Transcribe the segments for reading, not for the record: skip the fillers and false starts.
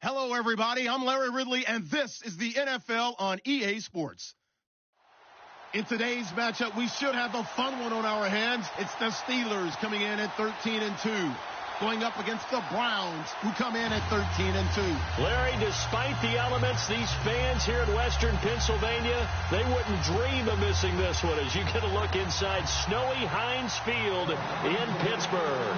Hello, everybody. I'm Larry Ridley, and this is the NFL on EA Sports. In today's matchup, we should have a fun one on our hands. It's the Steelers coming in at 13-2, going up against the Browns, who come in at 13-2. Larry, despite the elements, these fans here in Western Pennsylvania, they wouldn't dream of missing this one as you get a look inside snowy Heinz Field in Pittsburgh.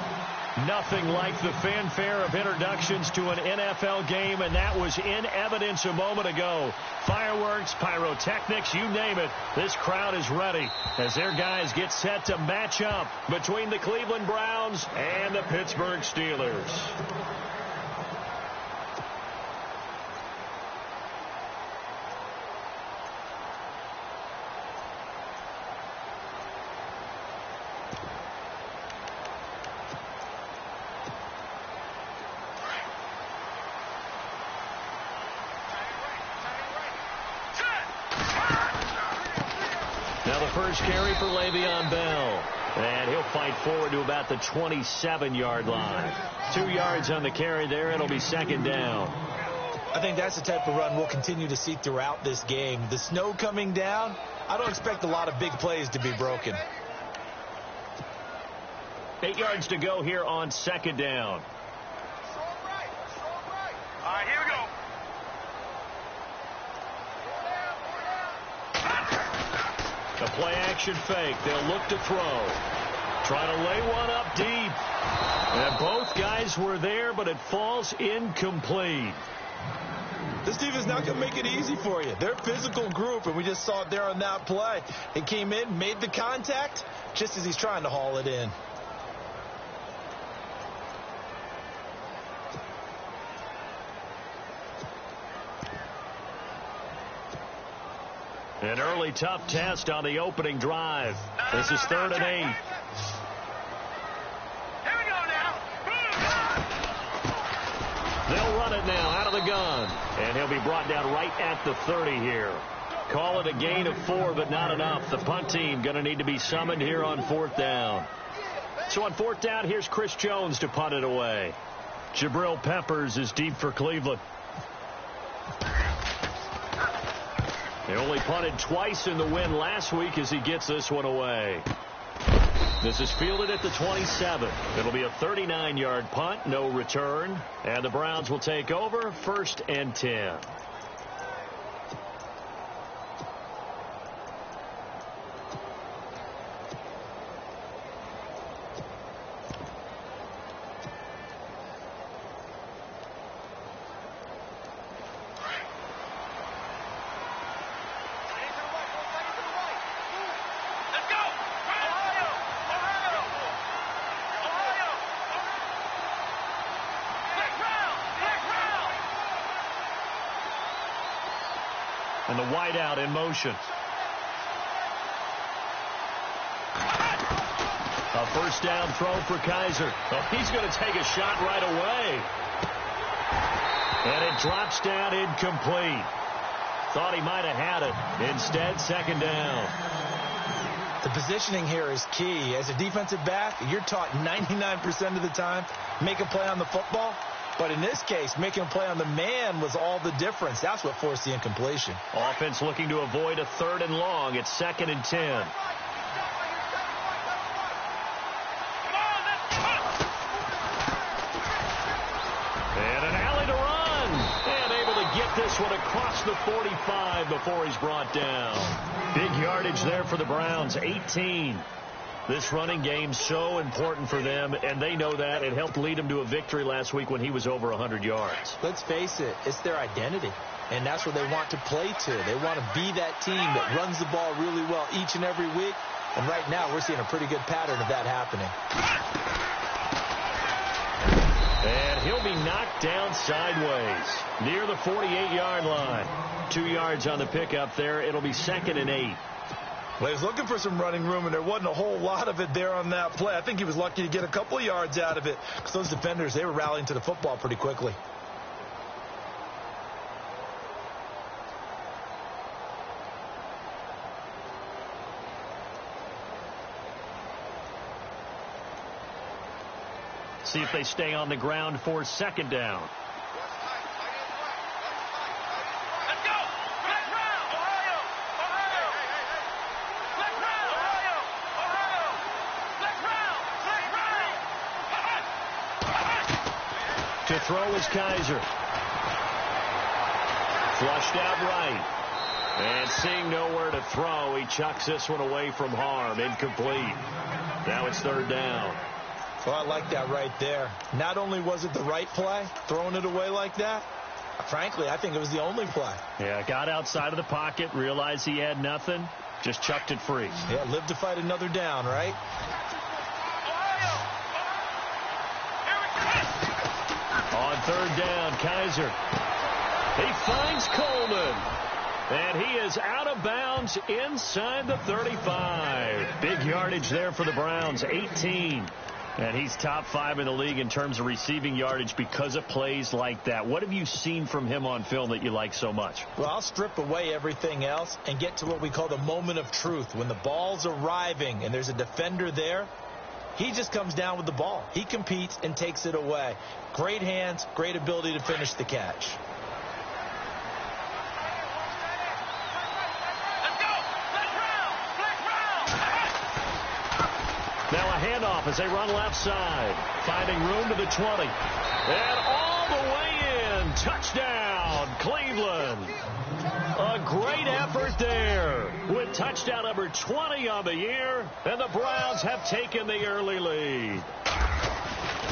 Nothing like the fanfare of introductions to an NFL game, and that was in evidence a moment ago. Fireworks, pyrotechnics, you name it. This crowd is ready as their guys get set to match up between the Cleveland Browns and the Pittsburgh Steelers. First carry for Le'Veon Bell. And he'll fight forward to about the 27-yard line. 2 yards on the carry there. It'll be second down. I think that's the type of run we'll continue to see throughout this game. The snow coming down, I don't expect a lot of big plays to be broken. 8 yards to go here on second down. All right, here we go. A play-action fake. They'll look to throw. Trying to lay one up deep. And both guys were there, but it falls incomplete. This defense not going to make it easy for you. They're a physical group, and we just saw it there on that play. It came in, made the contact, just as he's trying to haul it in. An early tough test on the opening drive. This is 3rd and 8. Here we go now. They'll run it now out of the gun. And he'll be brought down right at the 30 here. Call it a gain of 4, but not enough. The punt team going to need to be summoned here on 4th down. So on 4th down, here's Chris Jones to punt it away. Jabril Peppers is deep for Cleveland. They only punted twice in the win last week as he gets this one away. This is fielded at the 27. It'll be a 39-yard punt, no return. And the Browns will take over, 1st and 10. And the wideout in motion. A first down throw for Kaiser. Oh, he's going to take a shot right away. And it drops down incomplete. Thought he might have had it. Instead, 2nd down. The positioning here is key. As a defensive back, you're taught 99% of the time, make a play on the football. But in this case, making a play on the man was all the difference. That's what forced the incompletion. Offense looking to avoid a 3rd and long. It's 2nd and 10. And an alley to run. And able to get this one across the 45 before he's brought down. Big yardage there for the Browns, 18. This running game so important for them, and they know that. It helped lead them to a victory last week when he was over 100 yards. Let's face it, it's their identity, and that's what they want to play to. They want to be that team that runs the ball really well each and every week, and right now we're seeing a pretty good pattern of that happening. And he'll be knocked down sideways near the 48-yard line. 2 yards on the pickup there. It'll be 2nd and 8. Well, he was looking for some running room, and there wasn't a whole lot of it there on that play. I think he was lucky to get a couple of yards out of it because those defenders, they were rallying to the football pretty quickly. See if they stay on the ground for 2nd down. To throw is Kaiser. Flushed out right. And seeing nowhere to throw, he chucks this one away from harm. Incomplete. Now it's third down. Well, I like that right there. Not only was it the right play, throwing it away like that, frankly, I think it was the only play. Yeah, got outside of the pocket, realized he had nothing, just chucked it free. Yeah, live to fight another down, right? On third down, Kaiser. He finds Coleman. And he is out of bounds inside the 35. Big yardage there for the Browns, 18. And he's top 5 in the league in terms of receiving yardage because of plays like that. What have you seen from him on film that you like so much? Well, I'll strip away everything else and get to what we call the moment of truth. When the ball's arriving and there's a defender there, he just comes down with the ball. He competes and takes it away. Great hands, great ability to finish the catch. Now a handoff as they run left side. Finding room to the 20. And all the way in. Touchdown, Cleveland. A great effort there with touchdown number 20 on the year. And the Browns have taken the early lead.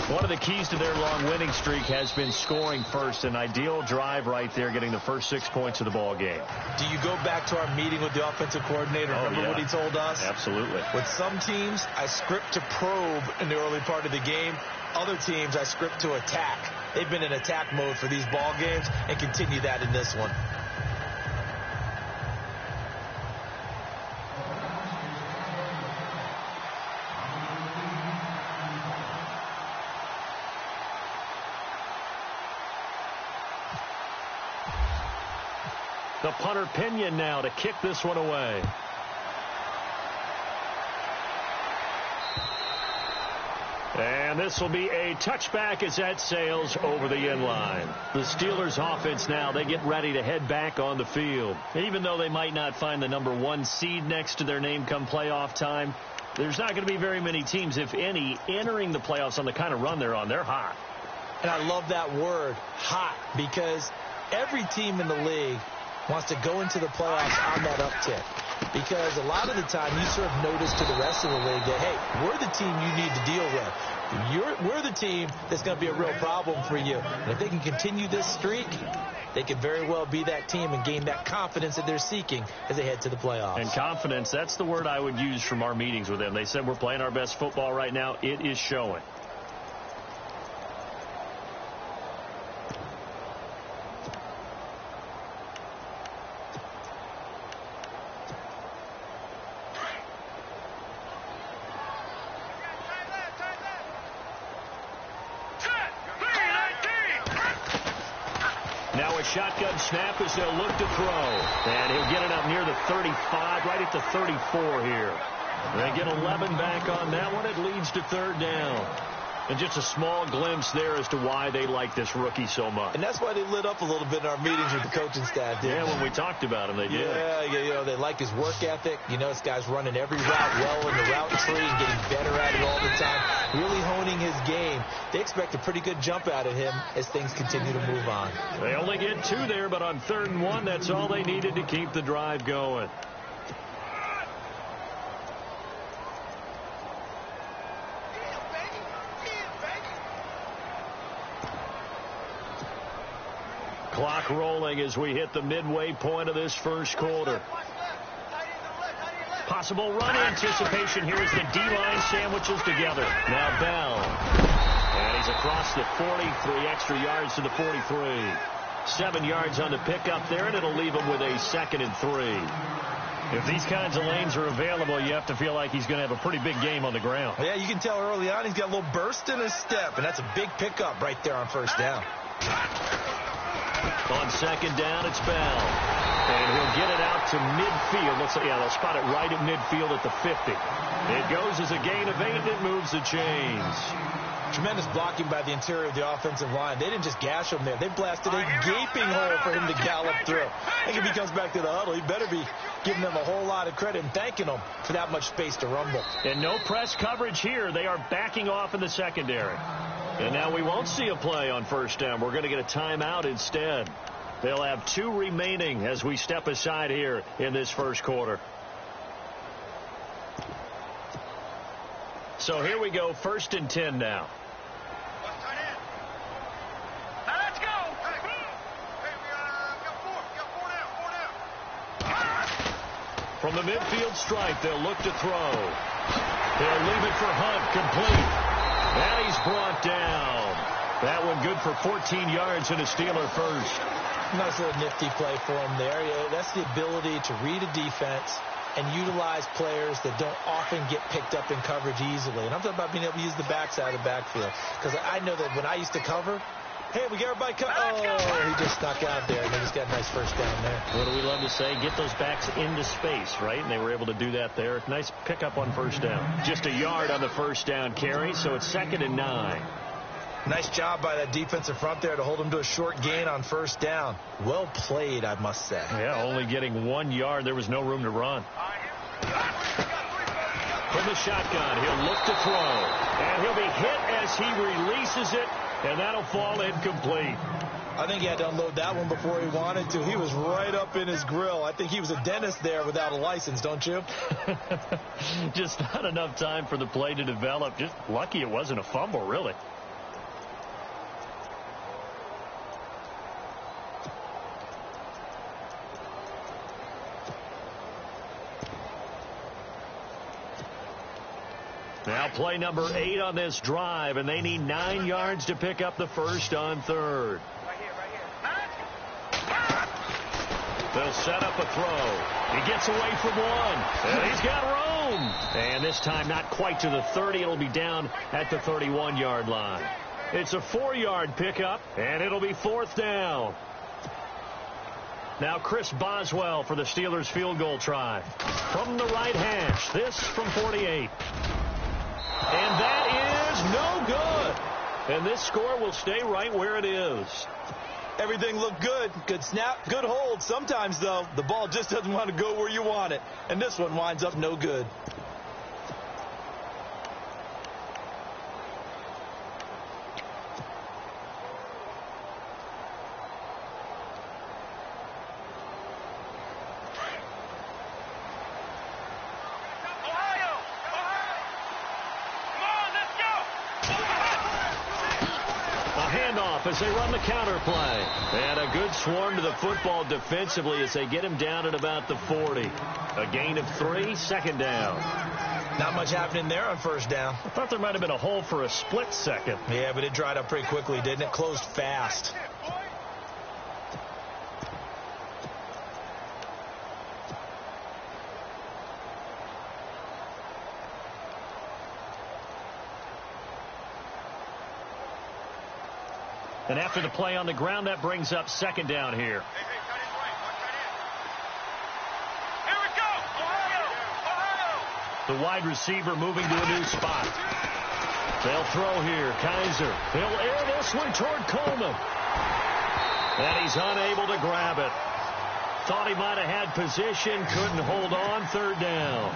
One of the keys to their long winning streak has been scoring first. An ideal drive right there, getting the first 6 points of the ball game. Do you go back to our meeting with the offensive coordinator? Remember what he told us? Absolutely. With some teams, I script to probe in the early part of the game. Other teams, I script to attack. They've been in attack mode for these ball games and continue that in this one. The punter Pinion now to kick this one away. And this will be a touchback as that sails over the end line. The Steelers offense now, they get ready to head back on the field. Even though they might not find the number 1 seed next to their name come playoff time, there's not going to be very many teams, if any, entering the playoffs on the kind of run they're on. They're hot. And I love that word, hot, because every team in the league wants to go into the playoffs on that uptick. Because a lot of the time you serve notice to the rest of the league that, hey, we're the team you need to deal with. We're the team that's going to be a real problem for you. And if they can continue this streak, they could very well be that team and gain that confidence that they're seeking as they head to the playoffs. And confidence, that's the word I would use from our meetings with them. They said we're playing our best football right now. It is showing. Shotgun snap as they'll look to throw. And he'll get it up near the 35, right at the 34 here. They get 11 back on that one. It leads to third down. And just a small glimpse there as to why they like this rookie so much. And that's why they lit up a little bit in our meetings with the coaching staff. Yeah, when we talked about him, they did. Yeah, you know, they like his work ethic. You know, this guy's running every route well in the route tree and getting better at it all the time. Really honing his game. They expect a pretty good jump out of him as things continue to move on. They only get 2 there, but on 3rd and 1, that's all they needed to keep the drive going. Clock rolling as we hit the midway point of this first quarter. Possible run anticipation here as the D-line sandwiches together. Now Bell. And he's across the 40, 3 extra yards to the 43. 7 yards on the pickup there, and it'll leave him with a 2nd and 3. If these kinds of lanes are available, you have to feel like he's going to have a pretty big game on the ground. Yeah, you can tell early on he's got a little burst in his step, and that's a big pickup right there on first down. On 2nd down, it's Bell. And he'll get it out to midfield. Looks like, yeah, they'll spot it right at midfield at the 50. It goes as a gain of 8, and it moves the chains. Tremendous blocking by the interior of the offensive line. They didn't just gash him there. They blasted a gaping hole for him to gallop through. I think if he comes back to the huddle, he better be giving them a whole lot of credit and thanking them for that much space to rumble. And no press coverage here. They are backing off in the secondary. And now we won't see a play on first down. We're going to get a timeout instead. They'll have 2 remaining as we step aside here in this first quarter. So here we go, 1st and 10 now. Let's go. Hey, we got 4 down. From the midfield stripe, they'll look to throw. They'll leave it for Hunt, complete. And he's brought down. That one good for 14 yards and a Steeler first. Nice little nifty play for him there. Yeah, that's the ability to read a defense and utilize players that don't often get picked up in coverage easily. And I'm talking about being able to use the backside of the backfield. Because I know that when I used to cover, hey, we get everybody covered. Oh, he just snuck out there, and they just got a nice first down there. What do we love to say? Get those backs into space, right? And they were able to do that there. Nice pickup on first down. Just a yard on the first down carry, so it's 2nd and 9. Nice job by that defensive front there to hold him to a short gain on first down. Well played, I must say. Yeah, only getting 1 yard. There was no room to run. From the shotgun, he'll look to throw. And he'll be hit as he releases it, and that'll fall incomplete. I think he had to unload that one before he wanted to. He was right up in his grill. I think he was a dentist there without a license, don't you? Just not enough time for the play to develop. Just lucky it wasn't a fumble, really. Now play number 8 on this drive, and they need 9 yards to pick up the first on 3rd. They'll set up a throw. He gets away from one, and he's got room. And this time not quite to the 30. It'll be down at the 31-yard line. It's a 4-yard pickup, and it'll be 4th down. Now Chris Boswell for the Steelers field goal try. From the right hash, this from 48. And that is no good. And this score will stay right where it is. Everything looked good. Good snap, good hold. Sometimes, though, the ball just doesn't want to go where you want it. And this one winds up no good. As they run the counter play. And a good swarm to the football defensively as they get him down at about the 40. A gain of 3, 2nd down. Not much happening there on first down. I thought there might have been a hole for a split second. Yeah, but it dried up pretty quickly, didn't it? Closed fast. And after the play on the ground, that brings up 2nd down here. Here we go! Ohio! The wide receiver moving to a new spot. They'll throw here. Kaiser. He'll air this one toward Coleman. And he's unable to grab it. Thought he might have had position. Couldn't hold on. 3rd down.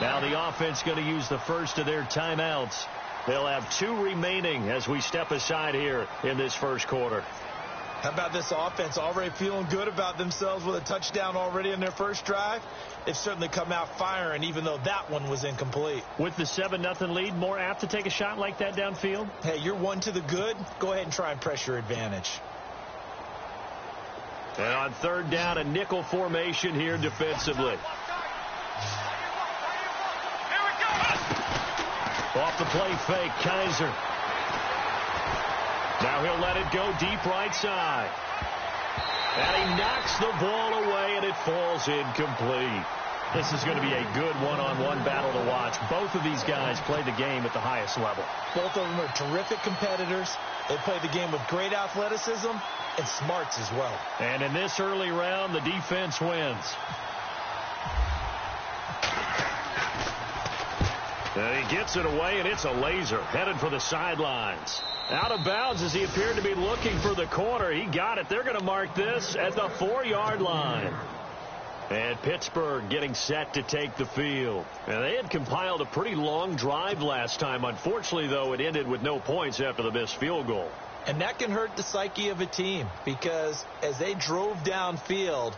Now the offense going to use the first of their timeouts. They'll have 2 remaining as we step aside here in this first quarter. How about this offense already feeling good about themselves with a touchdown already in their first drive? They've certainly come out firing, even though that one was incomplete. With the 7-0 lead, more apt to take a shot like that downfield? Hey, you're 1 to the good. Go ahead and try and press your advantage. And on 3rd down, a nickel formation here defensively. Off the play fake, Kaiser. Now he'll let it go deep right side. And he knocks the ball away, and it falls incomplete. This is going to be a good one-on-one battle to watch. Both of these guys played the game at the highest level. Both of them are terrific competitors. They play the game with great athleticism and smarts as well. And in this early round, the defense wins. And he gets it away, and it's a laser headed for the sidelines. Out of bounds as he appeared to be looking for the corner. He got it. They're going to mark this at the 4-yard line. And Pittsburgh getting set to take the field. And they had compiled a pretty long drive last time. Unfortunately, though, it ended with no points after the missed field goal. And that can hurt the psyche of a team because as they drove downfield,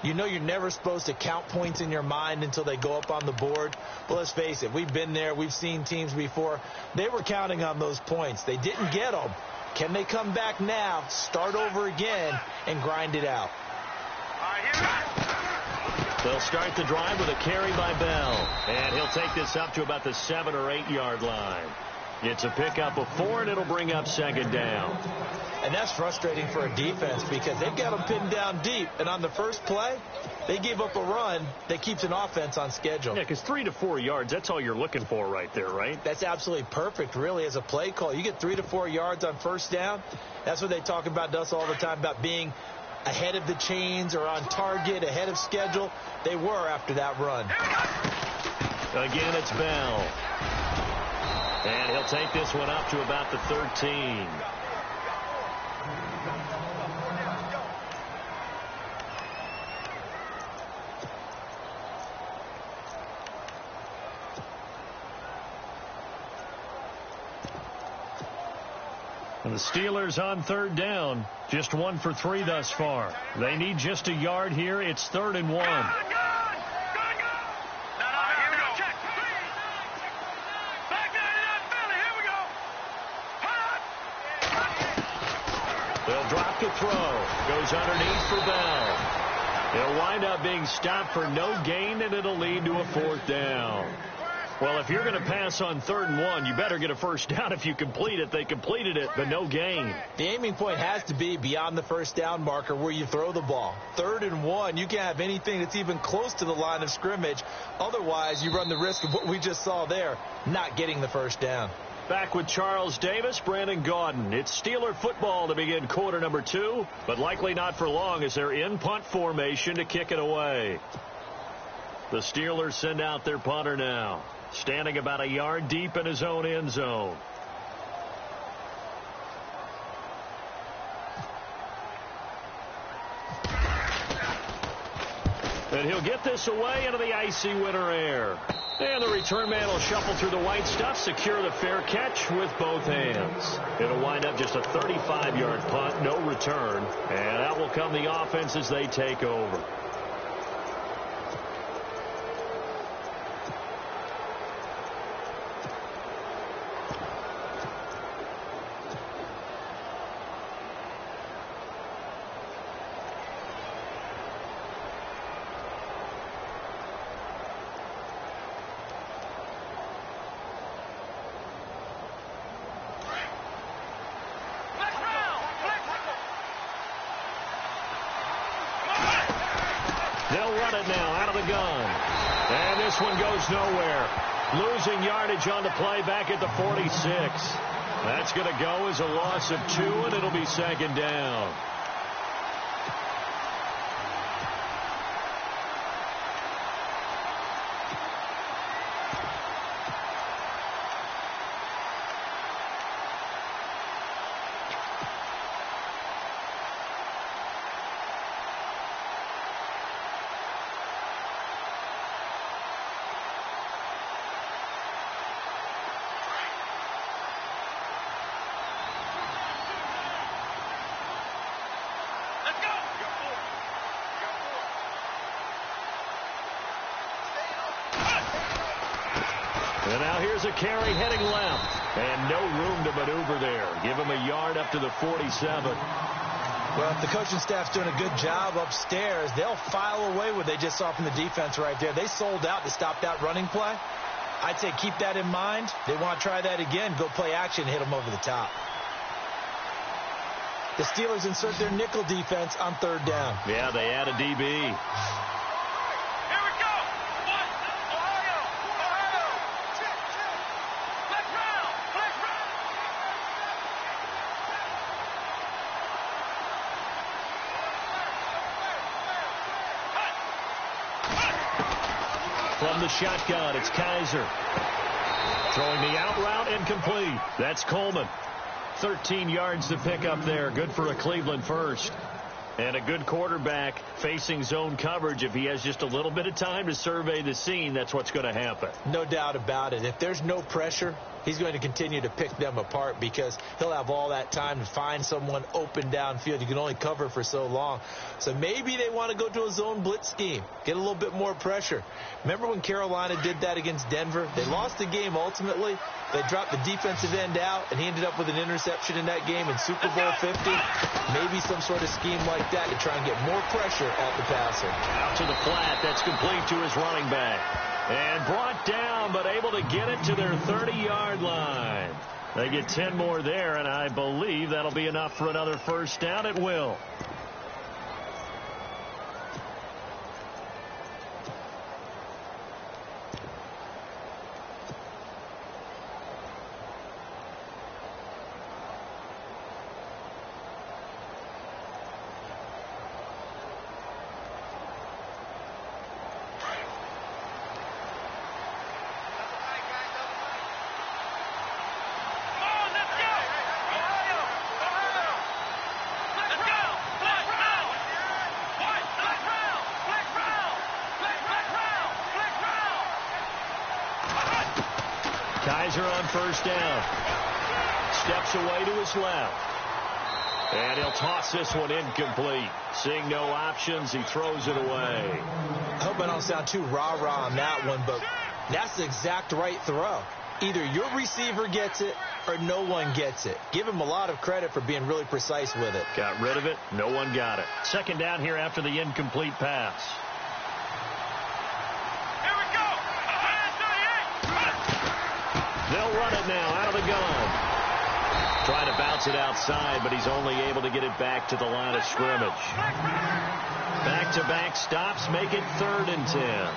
you know you're never supposed to count points in your mind until they go up on the board. Well, let's face it, we've been there. We've seen teams before. They were counting on those points. They didn't get them. Can they come back now, start over again, and grind it out? They'll start the drive with a carry by Bell. And he'll take this up to about the 7 or 8 yard line. It's a pickup of 4, and it'll bring up second down. And that's frustrating for a defense because they've got them pinned down deep. And on the first play, they gave up a run that keeps an offense on schedule. Yeah, because 3 to 4 yards, that's all you're looking for right there, right? That's absolutely perfect, really, as a play call. You get 3 to 4 yards on first down. That's what they talk about to us all the time, about being ahead of the chains or on target, ahead of schedule. They were after that run. Again, it's Bell. And he'll take this one up to about the 13. And the Steelers on third down. Just 1 for 3 thus far. They need just a yard here. It's 3rd and 1. They'll drop the throw. Goes underneath for Bell. It'll wind up being stopped for no gain, and it'll lead to a 4th down. Well, if you're going to pass on 3rd and 1, you better get a first down if you complete it. They completed it, but no gain. The aiming point has to be beyond the first down marker where you throw the ball. 3rd and 1, you can't have anything that's even close to the line of scrimmage. Otherwise, you run the risk of what we just saw there, not getting the first down. Back with Charles Davis, Brandon Gaudin. It's Steeler football to begin quarter number 2, but likely not for long as they're in punt formation to kick it away. The Steelers send out their punter now, standing about a yard deep in his own end zone. And he'll get this away into the icy winter air. And the return man will shuffle through the white stuff, secure the fair catch with both hands. It'll wind up just a 35-yard punt, no return. And out will come the offense as they take over. They'll run it now out of the gun. And this one goes nowhere. Losing yardage on the play back at the 46. That's going to go as a loss of 2, and it'll be second down. And now here's a carry heading left. And no room to maneuver there. Give him a yard up to the 47. Well, if the coaching staff's doing a good job upstairs, they'll file away what they just saw from the defense right there. They sold out to stop that running play. I'd say keep that in mind. They want to try that again. Go play action, hit them over the top. The Steelers insert their nickel defense on third down. Yeah, they add a DB. From the shotgun, it's Kaiser. Throwing the out route incomplete. That's Coleman. 13 yards to pick up there. Good for a Cleveland first. And a good quarterback facing zone coverage, if he has just a little bit of time to survey the scene, that's what's going to happen. No doubt about it. If there's no pressure, he's going to continue to pick them apart because he'll have all that time to find someone open downfield. You can only cover for so long. So maybe they want to go to a zone blitz scheme, get a little bit more pressure. Remember when Carolina did that against Denver? They lost the game ultimately. They dropped the defensive end out, and he ended up with an interception in that game in Super Bowl 50. Maybe some sort of scheme like that to try and get more pressure at the passer. Out to the flat. That's complete to his running back. And brought down, but able to get it to their 30-yard line. They get 10 more there, and I believe that'll be enough for another first down. It will. Kaiser on first down. Steps away to his left. And he'll toss this one incomplete. Seeing no options, he throws it away. I hope I don't sound too rah-rah on that one, but that's the exact right throw. Either your receiver gets it or no one gets it. Give him a lot of credit for being really precise with it. Got rid of it. No one got it. Second down here after the incomplete pass. They'll run it now out of the gun. Trying to bounce it outside, but he's only able to get it back to the line of scrimmage. Back-to-back stops make it 3rd and 10.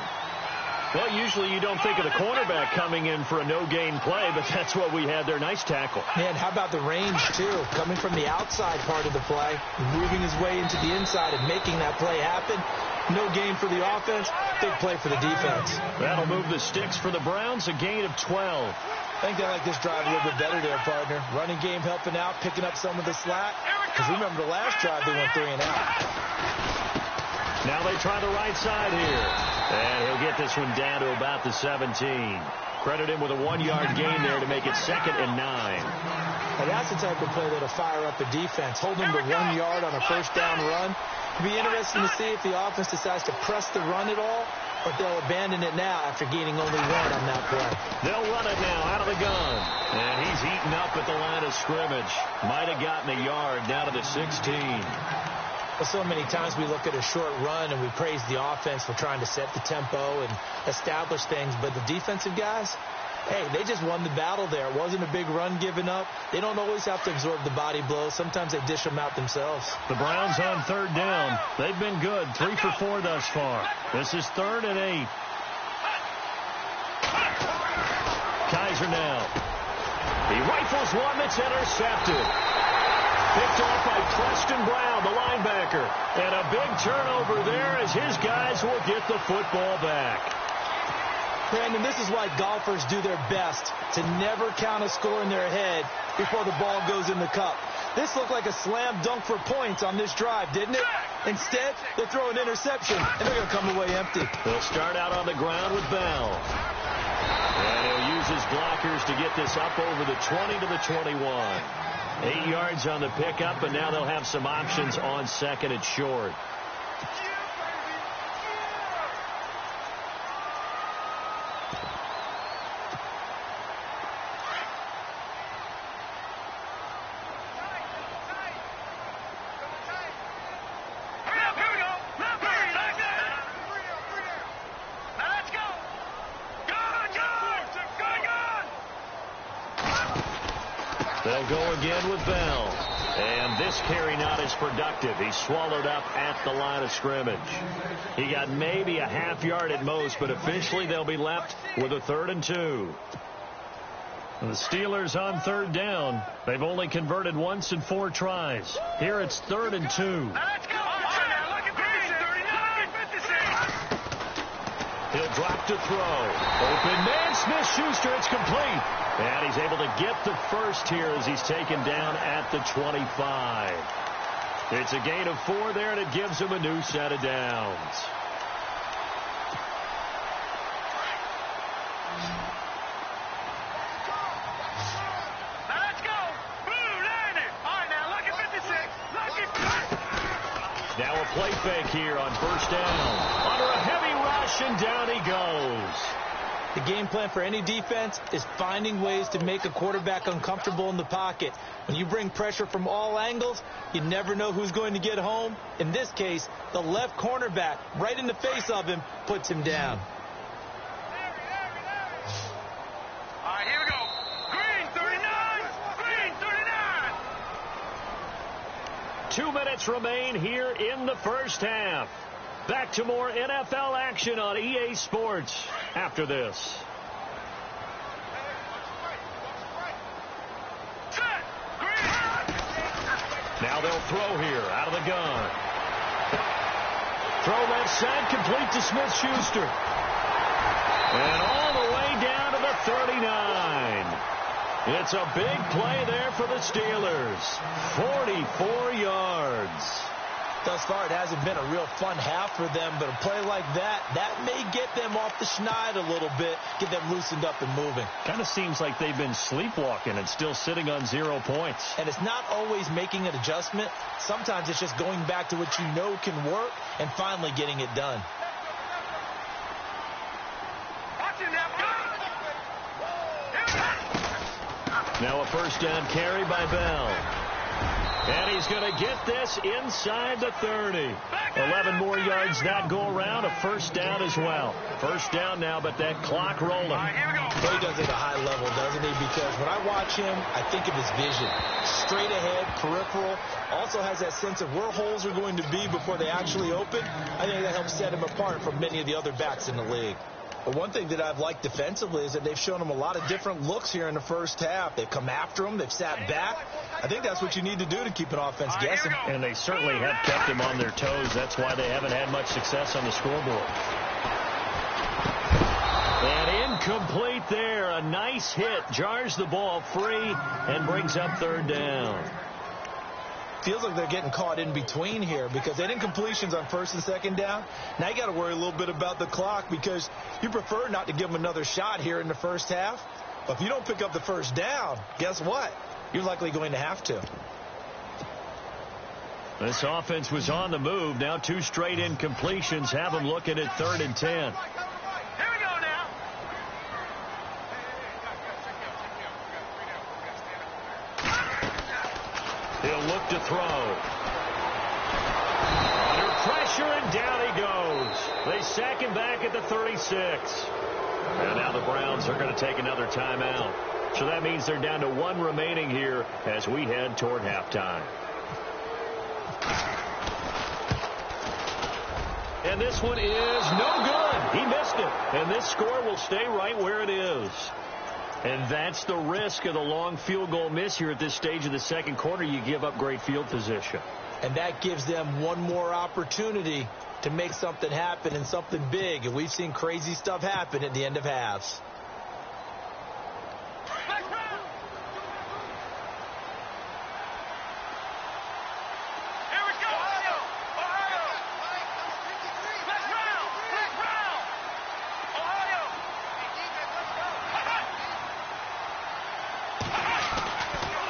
Well, usually you don't think of the cornerback coming in for a no-gain play, but that's what we had there. Nice tackle. Man, how about the range, too? Coming from the outside part of the play, moving his way into the inside and making that play happen. No gain for the offense, big play for the defense. That'll move the sticks for the Browns, a gain of 12. I think they like this drive a little bit better there, partner. Running game helping out, picking up some of the slack. Because remember the last drive, they went 3 and out. Now they try the right side here. And he'll get this one down to about the 17. Credit him with a 1-yard gain there to make it 2nd and 9. Now that's the type of play that'll fire up a defense. Hold them to 1 yard on a first down run. It'll be interesting to see if the offense decides to press the run at all, or if they'll abandon it now after gaining only 1 on that play. They'll run it now out of the gun. And he's eaten up at the line of scrimmage. Might have gotten a yard down to the 16. Well, so many times we look at a short run and we praise the offense for trying to set the tempo and establish things. But the defensive guys, hey, they just won the battle there. It wasn't a big run given up. They don't always have to absorb the body blows. Sometimes they dish them out themselves. The Browns on 3rd down. They've been good. 3 for 4 thus far. This is 3rd and 8. Kaiser now. He rifles one that's intercepted. Picked off by Preston Brown, the linebacker. And a big turnover there as his guys will get the football back. Brandon, this is why golfers do their best to never count a score in their head before the ball goes in the cup. This looked like a slam dunk for points on this drive, didn't it? Instead, they throw an interception, and they're going to come away empty. They'll start out on the ground with Bell. And he'll use his blockers to get this up over the 20 to the 21. 8 yards on the pickup, and now they'll have some options on 2nd and short. They'll go again with Bell. And this carry not as productive. He's swallowed up at the line of scrimmage. He got maybe a half yard at most, but officially they'll be left with a 3rd and 2. The Steelers on 3rd down. They've only converted once in 4 tries. Here it's 3rd and 2. He'll drop to throw. Open man, Smith-Schuster, it's complete. And he's able to get the first here as he's taken down at the 25. It's a gain of 4 there, and it gives them a new set of downs. Now let's go. Boom, there it is. All right, now look at 56. Look at Now a play fake here on first down. Under a heavy rush, and down he goes. The game plan for any defense is finding ways to make a quarterback uncomfortable in the pocket. When you bring pressure from all angles, you never know who's going to get home. In this case, the left cornerback, right in the face of him, puts him down. All right, here we go. Green 39. Green 39. 2 minutes remain here in the first half. Back to more NFL action on EA Sports after this. Set. Green. Now they'll throw here out of the gun. Throw left side, complete to Smith-Schuster. And all the way down to the 39. It's a big play there for the Steelers. 44 yards. Thus far, it hasn't been a real fun half for them, but a play like that may get them off the schneid a little bit, get them loosened up and moving. Kind of seems like they've been sleepwalking and still sitting on 0 points. And it's not always making an adjustment. Sometimes it's just going back to what you know can work and finally getting it done. Watch it now. Now a first down carry by Bell. And he's going to get this inside the 30. 11 more yards that go around. A first down as well. First down now, but that clock rolling. All right, here we go. He does it at a high level, doesn't he? Because when I watch him, I think of his vision. Straight ahead, peripheral. Also has that sense of where holes are going to be before they actually open. I think that helps set him apart from many of the other backs in the league. But one thing that I've liked defensively is that they've shown him a lot of different looks here in the first half. They've come after him. They've sat back. I think that's what you need to do to keep an offense guessing. And they certainly have kept him on their toes. That's why they haven't had much success on the scoreboard. And incomplete there. A nice hit. Jars the ball free and brings up third down. Feels like they're getting caught in between here because they didn't completions on first and second down. Now you got to worry a little bit about the clock because you prefer not to give them another shot here in the first half. But if you don't pick up the first down, guess what? You're likely going to have to. This offense was on the move. Now 2 straight incompletions have them looking at 3rd and 10. Here we go now. He'll look to throw. Under pressure, and down he goes. They sack him back at the 36. And now the Browns are going to take another timeout. So that means they're down to 1 remaining here as we head toward halftime. And this one is no good. He missed it. And this score will stay right where it is. And that's the risk of the long field goal miss here at this stage of the second quarter. You give up great field position. And that gives them one more opportunity to make something happen and something big. And we've seen crazy stuff happen at the end of halves.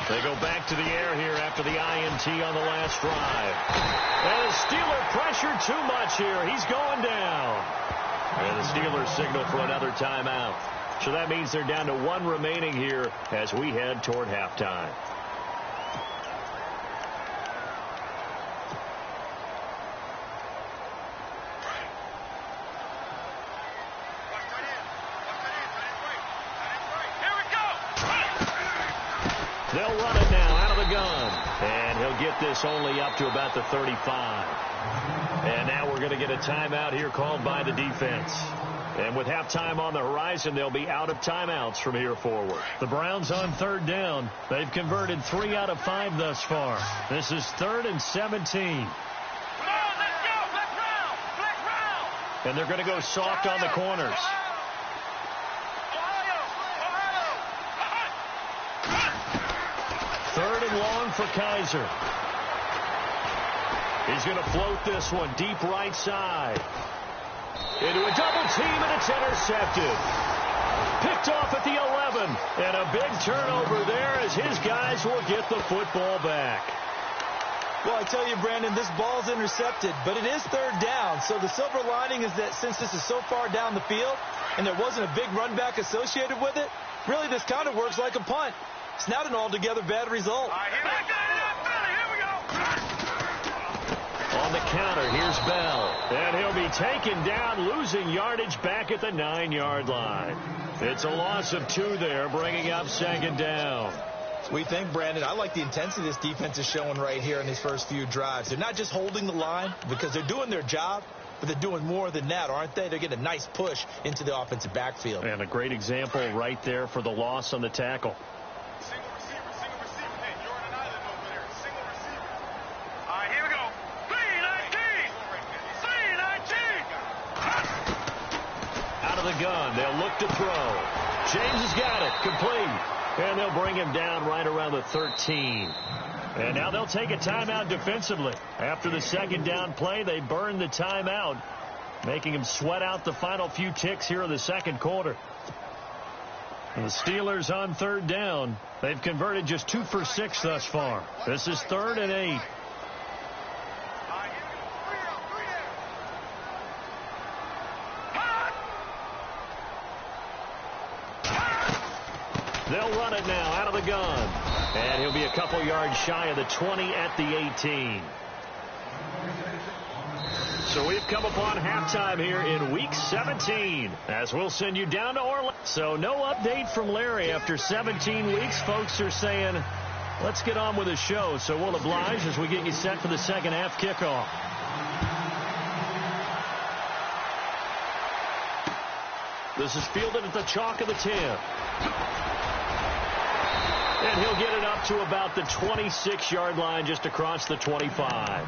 They go back to the air here after the INT on the last drive. And the Steeler pressure too much here. He's going down. And the Steelers signal for another timeout. So that means they're down to 1 remaining here as we head toward halftime. They'll run it now out of the gun. And he'll get this only up to about the 35. And now we're going to get a timeout here called by the defense. And with halftime on the horizon, they'll be out of timeouts from here forward. The Browns on 3rd down. They've converted 3 out of 5 thus far. This is 3rd and 17. Come on, let's go. Let's round. Let's round. And they're going to go soft on the corners. Third and long for Kaiser. He's going to float this one deep right side. Into a double team, and it's intercepted. Picked off at the 11. And a big turnover there as his guys will get the football back. Well, I tell you, Brandon, this ball's intercepted, but it is third down. So the silver lining is that since this is so far down the field and there wasn't a big run back associated with it, really this kind of works like a punt. It's not an altogether bad result. On the counter, here's Bell. And he'll be taken down, losing yardage back at the 9-yard line. It's a loss of 2 there, bringing up second down. We think, Brandon, I like the intensity this defense is showing right here in these first few drives. They're not just holding the line because they're doing their job, but they're doing more than that, aren't they? They're getting a nice push into the offensive backfield. And a great example right there for the loss on the tackle. Single receiver. Hey, you're on an island over there. Single receiver. All right, here we go. 3-19. Out of the gun, they'll look to throw. James has got it, complete. And they'll bring him down right around the 13. And now they'll take a timeout defensively. After the second down play, they burn the timeout, making him sweat out the final few ticks here in the second quarter. And the Steelers on third down. They've converted just 2 for 6 thus far. This is 3rd and 8. They'll run it now out of the gun. And he'll be a couple yards shy of the 20 at the 18. So we've come upon halftime here in Week 17 as we'll send you down to Orlando. So no update from Larry after 17 weeks. Folks are saying, let's get on with the show. So we'll oblige as we get you set for the second half kickoff. This is fielded at the chalk of the 10. And he'll get it up to about the 26-yard line just across the 25.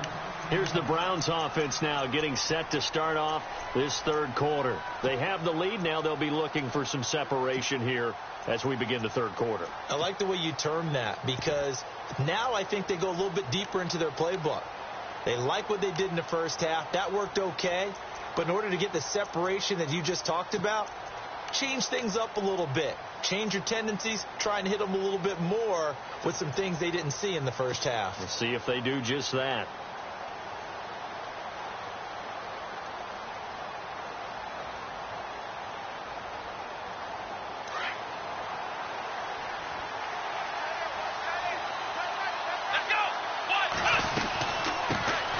Here's the Browns offense now getting set to start off this third quarter. They have the lead. Now they'll be looking for some separation here as we begin the third quarter. I like the way you term that because now I think they go a little bit deeper into their playbook. They like what they did in the first half. That worked okay. But in order to get the separation that you just talked about, change things up a little bit. Change your tendencies. Try and hit them a little bit more with some things they didn't see in the first half. Let's see if they do just that.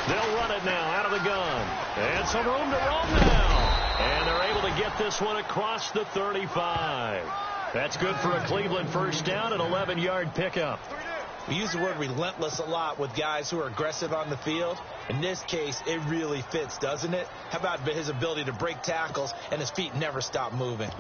They'll run it now out of the gun. And some room to roam now. And they're able to get this one across the 35. That's good for a Cleveland first down, an 11-yard pickup. We use the word relentless a lot with guys who are aggressive on the field. In this case, it really fits, doesn't it? How about his ability to break tackles and his feet never stop moving?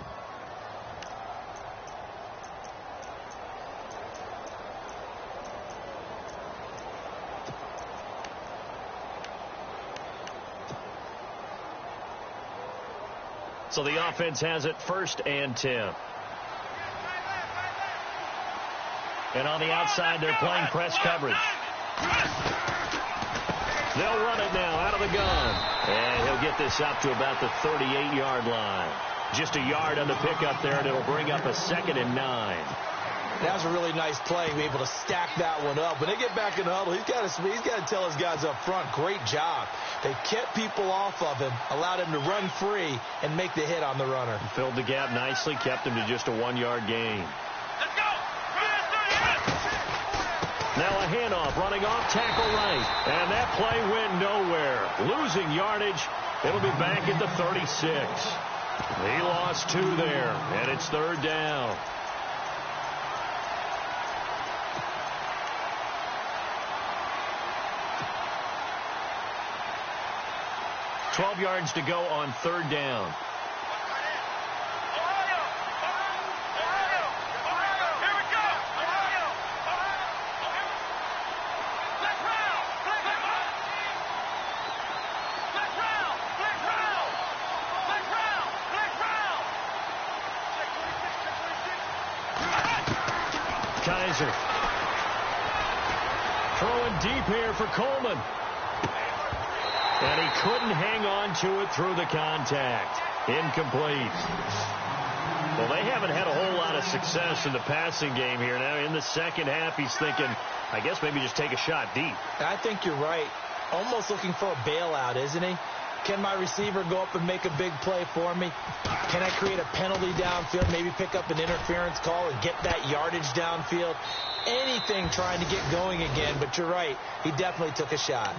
So the offense has it 1st and 10. And on the outside, they're playing press coverage. They'll run it now out of the gun. And he'll get this up to about the 38-yard line. Just a yard on the pickup there, and it'll bring up a 2nd and 9. That was a really nice play. Be able to stack that one up. When they get back in the huddle, he's got to tell his guys up front, great job. They kept people off of him, allowed him to run free, and make the hit on the runner. Filled the gap nicely, kept him to just a 1-yard gain. Let's go. Now a handoff running off tackle right. And that play went nowhere. Losing yardage. It'll be back at the 36. He lost 2 there, and it's 3rd down. 12 yards to go on 3rd down. Kaiser throwing deep here for Coleman. And he couldn't hang on to it through the contact. Incomplete. Well, they haven't had a whole lot of success in the passing game here. Now, in the second half, he's thinking, I guess maybe just take a shot deep. I think you're right. Almost looking for a bailout, isn't he? Can my receiver go up and make a big play for me? Can I create a penalty downfield, maybe pick up an interference call and get that yardage downfield? Anything trying to get going again, but you're right. He definitely took a shot.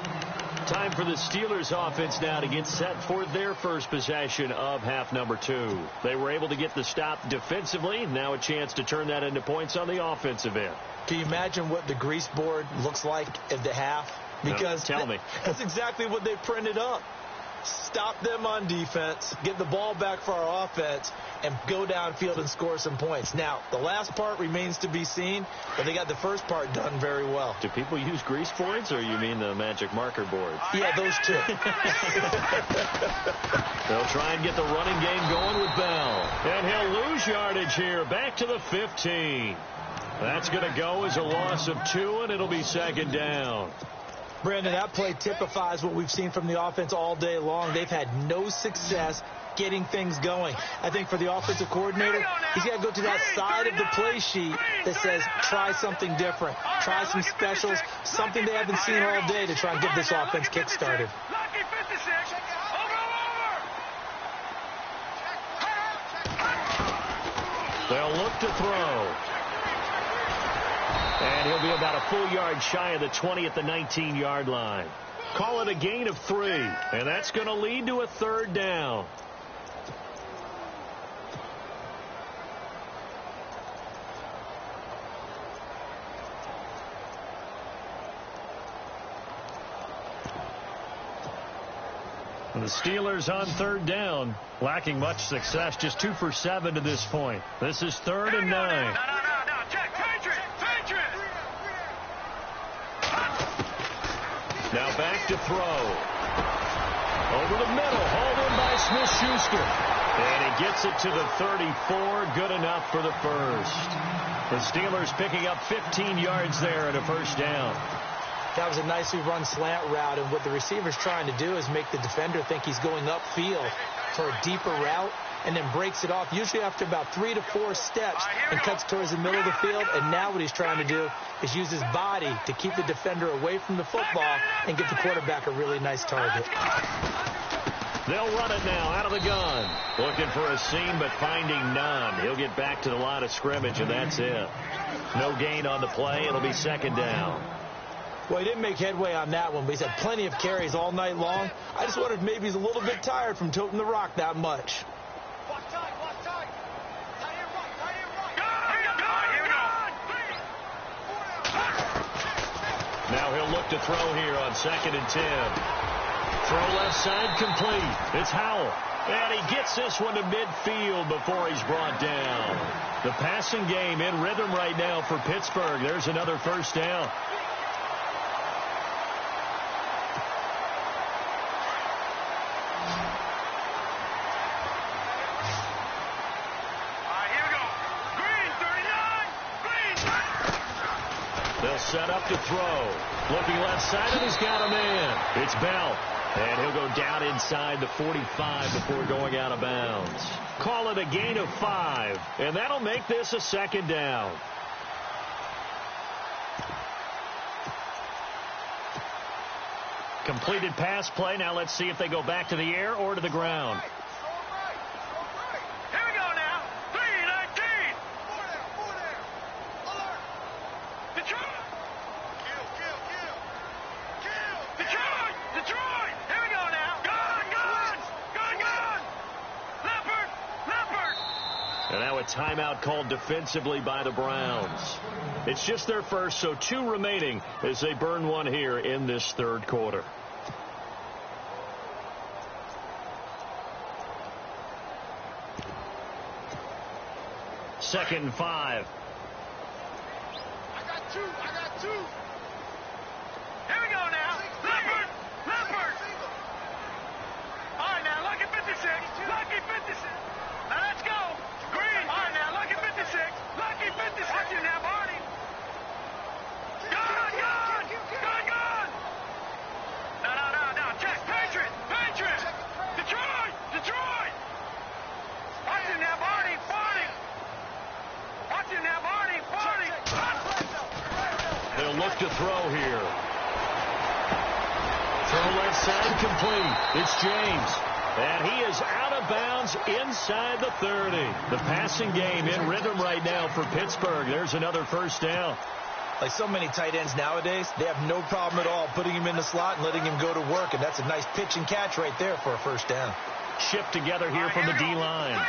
Time for the Steelers offense now to get set for their first possession of half number 2. They were able to get the stop defensively. Now a chance to turn that into points on the offensive end. Can you imagine what the grease board looks like at the half? Because no, tell me. That's exactly what they printed up. Stop them on defense, get the ball back for our offense, and go downfield and score some points. Now, the last part remains to be seen, but they got the first part done very well. Do people use grease boards, or you mean the magic marker boards? Yeah, those two. They'll try and get the running game going with Bell. And he'll lose yardage here, back to the 15. That's going to go as a loss of 2, and it'll be second down. Brandon, that play typifies what we've seen from the offense all day long. They've had no success getting things going. I think for the offensive coordinator, he's got to go to that side of the play sheet that says try something different, try some specials, something they haven't seen all day to try and get this offense kick-started. They'll look to throw. And he'll be about a full yard shy of the 20 at the 19-yard line. Call it a gain of 3. And that's going to lead to a third down. And the Steelers on third down, lacking much success, just 2 for 7 to this point. This is 3rd and 9. Now back to throw. Over the middle, hauled in by Smith-Schuster. And he gets it to the 34, good enough for the first. The Steelers picking up 15 yards there and a first down. That was a nicely run slant route, and what the receiver's trying to do is make the defender think he's going upfield for a deeper route, and then breaks it off, usually after about 3 to 4 steps, and cuts towards the middle of the field. And now what he's trying to do is use his body to keep the defender away from the football and give the quarterback a really nice target. They'll run it now out of the gun. Looking for a seam, but finding none. He'll get back to the line of scrimmage, and that's it. No gain on the play. It'll be second down. Well, he didn't make headway on that one, but he's had plenty of carries all night long. I just wondered if maybe he's a little bit tired from toting the rock that much. Now he'll look to throw here on 2nd and 10. Throw left side complete. It's Howell. And he gets this one to midfield before he's brought down. The passing game in rhythm right now for Pittsburgh. There's another first down. They'll set up to throw. Looking left side, and he's got a man. It's Bell. And he'll go down inside the 45 before going out of bounds. Call it a gain of 5. And that'll make this a second down. Completed pass play. Now let's see if they go back to the air or to the ground. And now a timeout called defensively by the Browns. It's just their first, so 2 remaining as they burn one here in this third quarter. Second and 5. I got two. Here we go now. Leopard. All right, now, lucky 56. Lucky 56. Now, let's go. Green. All right, now, lucky 56. Lucky 56. Watch it now, Barney. Gun. No. Check. Patriot. They'll look to throw here. Throw left side complete. It's James. And he is out of bounds inside the 30. The passing game in rhythm right now for Pittsburgh. There's another first down. Like so many tight ends nowadays, they have no problem at all putting him in the slot and letting him go to work. And that's a nice pitch and catch right there for a first down. Shift together here from the D-line.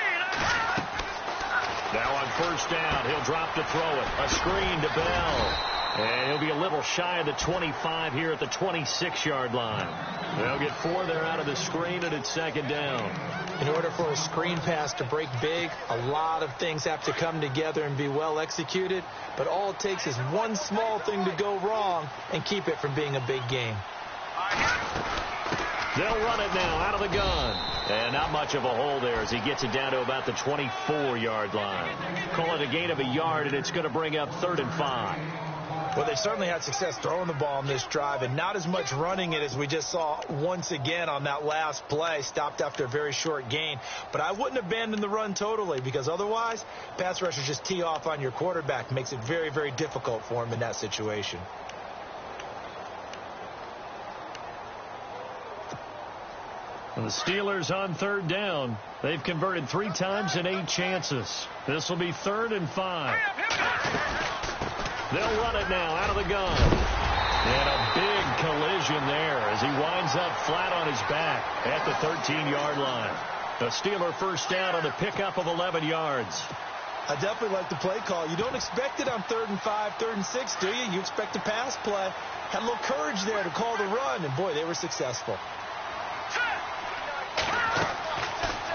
Now on first down, he'll drop to throw it. A screen to Bell. And he'll be a little shy of the 25 here at the 26-yard line. They'll get 4 there out of the screen, and it's second down. In order for a screen pass to break big, a lot of things have to come together and be well executed. But all it takes is one small thing to go wrong and keep it from being a big game. They'll run it now out of the gun. And not much of a hole there as he gets it down to about the 24-yard line. Call it a gain of a yard, and it's going to bring up 3rd and 5. Well, they certainly had success throwing the ball on this drive and not as much running it as we just saw once again on that last play. Stopped after a very short gain. But I wouldn't abandon the run totally because otherwise, pass rushers just tee off on your quarterback. Makes it very, very difficult for him in that situation. And the Steelers on 3rd down. They've converted 3 times in 8 chances. This will be 3rd and 5. They'll run it now out of the gun. And a big collision there as he winds up flat on his back at the 13-yard line. The Steeler first down on a pickup of 11 yards. I definitely like the play call. You don't expect it on 3rd and 5, 3rd and 6, do you? You expect a pass play. Had a little courage there to call the run, and boy, they were successful.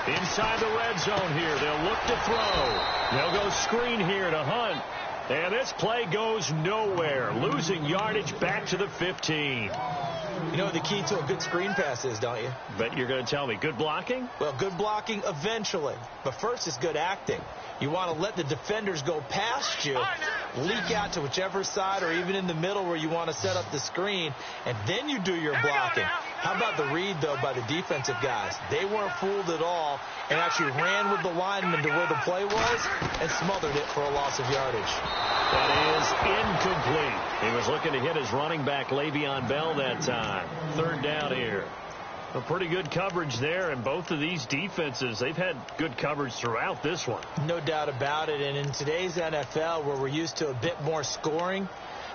Inside the red zone here. They'll look to throw. They'll go screen here to Hunt. And this play goes nowhere. Losing yardage back to the 15. You know what the key to a good screen pass is, don't you? Bet you're going to tell me. Good blocking? Well, good blocking eventually. But first is good acting. You want to let the defenders go past you, leak out to whichever side or even in the middle where you want to set up the screen, and then you do your blocking. How about the read, though, by the defensive guys? They weren't fooled at all and actually ran with the lineman to where the play was and smothered it for a loss of yardage. That is incomplete. He was looking to hit his running back, Le'Veon Bell, that time. 3rd down here. A pretty good coverage there, and both of these defenses, they've had good coverage throughout this one. No doubt about it, and in today's NFL, where we're used to a bit more scoring,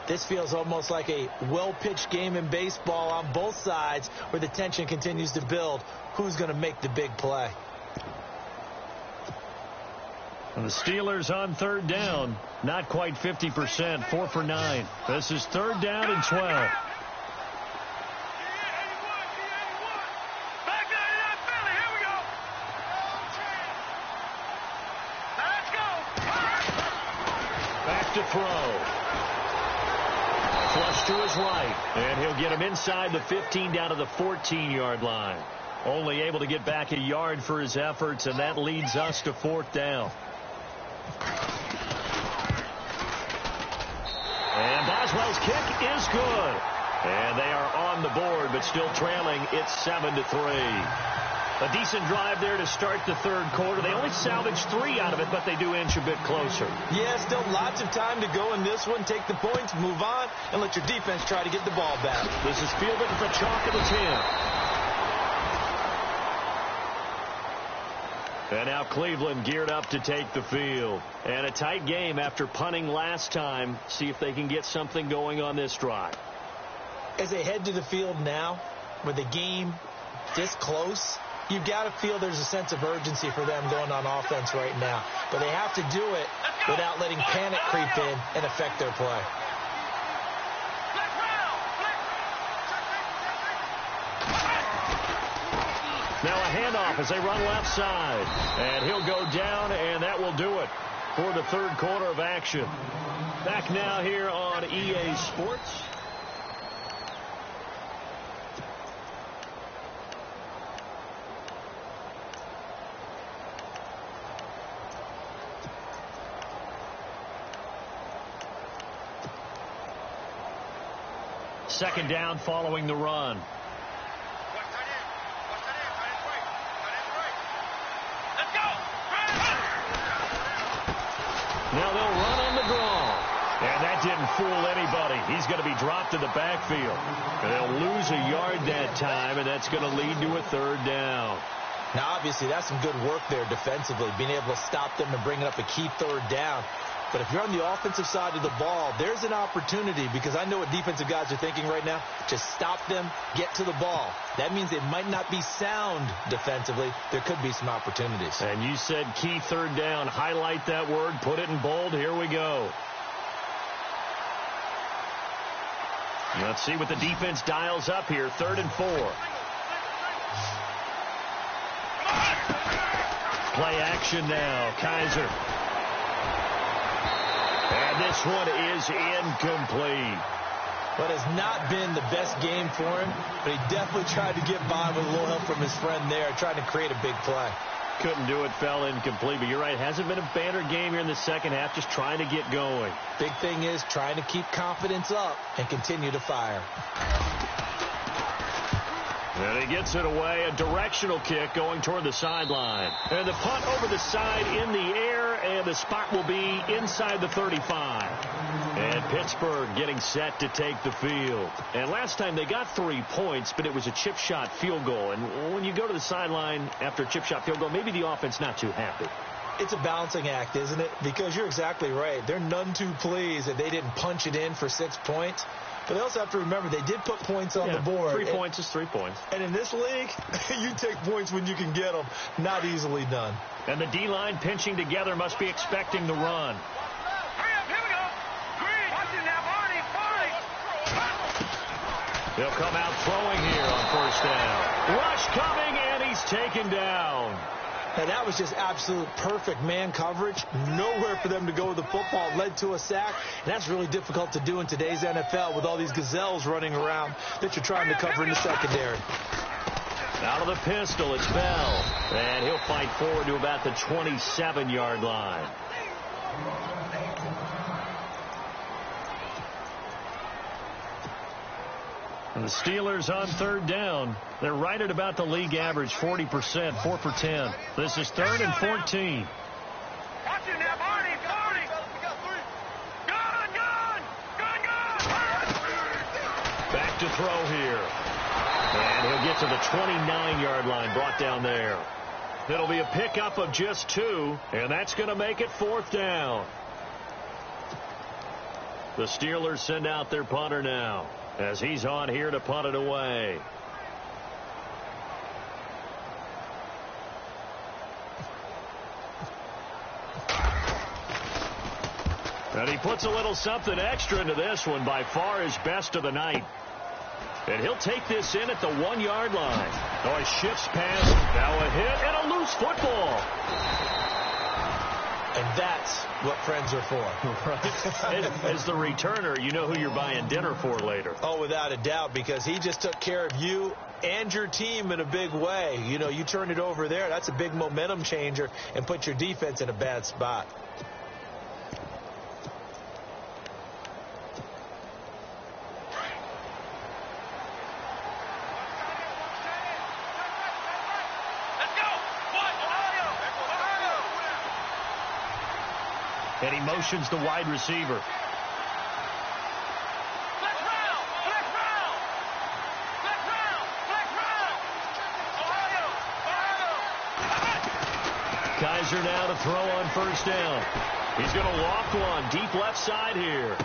this feels almost like a well-pitched game in baseball on both sides where the tension continues to build. Who's going to make the big play? And the Steelers on 3rd down, not quite 50%, 4 for 9. This is 3rd down and 12. Back to throw. Flush to his right, and he'll get him inside the 15 down to the 14-yard line. Only able to get back a yard for his efforts, and that leads us to 4th down. And Boswell's kick is good. And they are on the board, but still trailing. It's 7-3. A decent drive there to start the 3rd quarter. They only salvaged 3 out of it, but they do inch a bit closer. Yeah, still lots of time to go in this one. Take the points, move on, and let your defense try to get the ball back. This is fielded for chalk of the 10. And now Cleveland geared up to take the field. And a tight game after punting last time. See if they can get something going on this drive. As they head to the field now, with the game this close, you've got to feel there's a sense of urgency for them going on offense right now. But they have to do it without letting panic creep in and affect their play. Now a handoff as they run left side. And he'll go down, and that will do it for the 3rd quarter of action. Back now here on EA Sports. Second down following the run. Now they'll run on the draw. And that didn't fool anybody. He's going to be dropped in the backfield. And they'll lose a yard that time, and that's going to lead to a third down. Now, obviously, that's some good work there defensively, being able to stop them and bringing up a key third down. But if you're on the offensive side of the ball, there's an opportunity, because I know what defensive guys are thinking right now. Just stop them, get to the ball. That means they might not be sound defensively. There could be some opportunities. And you said key third down. Highlight that word. Put it in bold. Here we go. Let's see what the defense dials up here. 3rd and 4. Play action now. Kaiser. And this one is incomplete. But has not been the best game for him, but he definitely tried to get by with a little help from his friend there, trying to create a big play. Couldn't do it, fell incomplete. But you're right, hasn't been a banner game here in the second half, just trying to get going. Big thing is trying to keep confidence up and continue to fire. And he gets it away, a directional kick going toward the sideline. And the punt over the side in the air, and the spot will be inside the 35. And Pittsburgh getting set to take the field. And last time they got 3 points, but it was a chip shot field goal. And when you go to the sideline after a chip shot field goal, maybe the offense not too happy. It's a balancing act, isn't it? Because you're exactly right. They're none too pleased that they didn't punch it in for 6 points. But they also have to remember they did put points on the board. 3 points is 3 points. And in this league, you take points when you can get them. Not easily done. And the D-line pinching together must be expecting the run. Hurry up, here we go. Green, watch it now, Barney. He'll come out throwing here on 1st down. Rush coming, and he's taken down. And that was just absolute perfect man coverage. Nowhere for them to go with the football. Led to a sack. And that's really difficult to do in today's NFL with all these gazelles running around that you're trying to cover in the secondary. Out of the pistol, it's Bell. And he'll fight forward to about the 27-yard line. And the Steelers on 3rd down. They're right at about the league average, 40%, 4 for 10. This is 3rd and 14. Watch it now, Barney, Barney. Gun. Back to throw here. And he'll get to the 29-yard line, brought down there. It'll be a pickup of just 2, and that's going to make it 4th down. The Steelers send out their punter now, as he's on here to punt it away. And he puts a little something extra into this one, by far his best of the night. And he'll take this in at the 1-yard line. Oh, he shifts past. Now a hit and a loose football. And that's what friends are for. Right. As the returner, you know who you're buying dinner for later. Oh, without a doubt, because he just took care of you and your team in a big way. You know, you turn it over there. That's a big momentum changer and put your defense in a bad spot. And he motions the wide receiver. Kaiser now to throw on 1st down. He's going to loft one deep left side here.